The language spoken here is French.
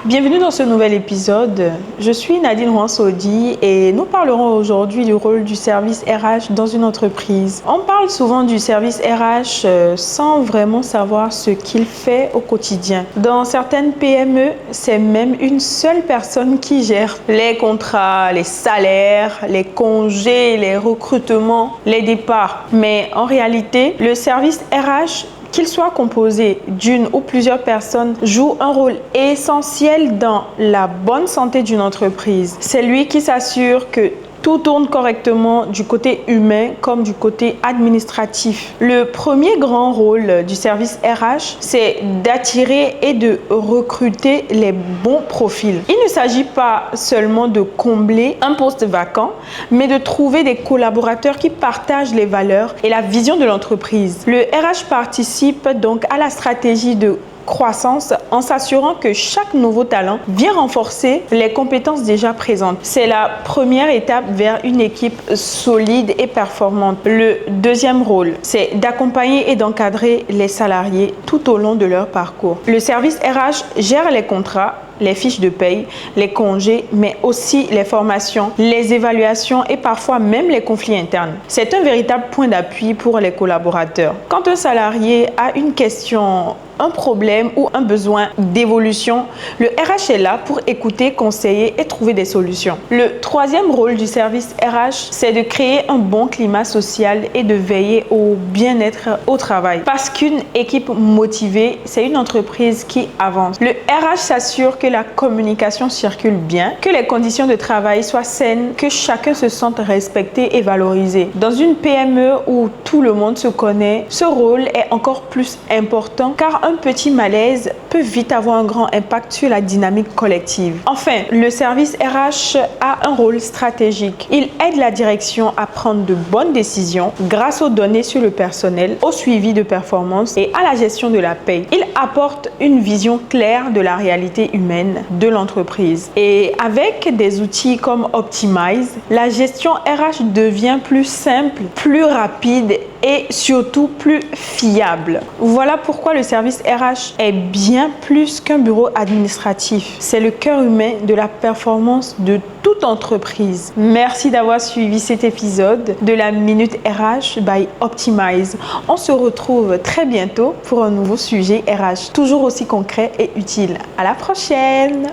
Bienvenue dans ce nouvel épisode. Je suis Nadine Rouen-Saudi et nous parlerons aujourd'hui du rôle du service RH dans une entreprise. On parle souvent du service RH sans vraiment savoir ce qu'il fait au quotidien. Dans certaines PME, c'est même une seule personne qui gère les contrats, les salaires, les congés, les recrutements, les départs. Mais en réalité, le service RH, qu'il soit composé d'une ou plusieurs personnes, joue un rôle essentiel dans la bonne santé d'une entreprise. C'est lui qui s'assure que tout tourne correctement du côté humain comme du côté administratif. Le premier grand rôle du service RH, c'est d'attirer et de recruter les bons profils. Il ne s'agit pas seulement de combler un poste vacant, mais de trouver des collaborateurs qui partagent les valeurs et la vision de l'entreprise. Le RH participe donc à la stratégie de croissance en s'assurant que chaque nouveau talent vient renforcer les compétences déjà présentes. C'est la première étape vers une équipe solide et performante. Le deuxième rôle, c'est d'accompagner et d'encadrer les salariés tout au long de leur parcours. Le service RH gère les contrats, les fiches de paye, les congés, mais aussi les formations, les évaluations et parfois même les conflits internes. C'est un véritable point d'appui pour les collaborateurs. Quand un salarié a une question, un problème ou un besoin d'évolution, le RH est là pour écouter, conseiller et trouver des solutions. Le troisième rôle du service RH, c'est de créer un bon climat social et de veiller au bien-être au travail. Parce qu'une équipe motivée, c'est une entreprise qui avance. Le RH s'assure que la communication circule bien, que les conditions de travail soient saines, que chacun se sente respecté et valorisé. Dans une PME où tout le monde se connaît, ce rôle est encore plus important car un petit malaise peut vite avoir un grand impact sur la dynamique collective. Enfin, le service RH a un rôle stratégique. Il aide la direction à prendre de bonnes décisions grâce aux données sur le personnel, au suivi de performance et à la gestion de la paye. Il apporte une vision claire de la réalité humaine de l'entreprise. Et avec des outils comme Optimize, la gestion RH devient plus simple, plus rapide et surtout plus fiable. Voilà pourquoi le service RH est bien plus qu'un bureau administratif. C'est le cœur humain de la performance de toute entreprise. Merci d'avoir suivi cet épisode de la Minute RH by Optimize. On se retrouve très bientôt pour un nouveau sujet RH, toujours aussi concret et utile. À la prochaine!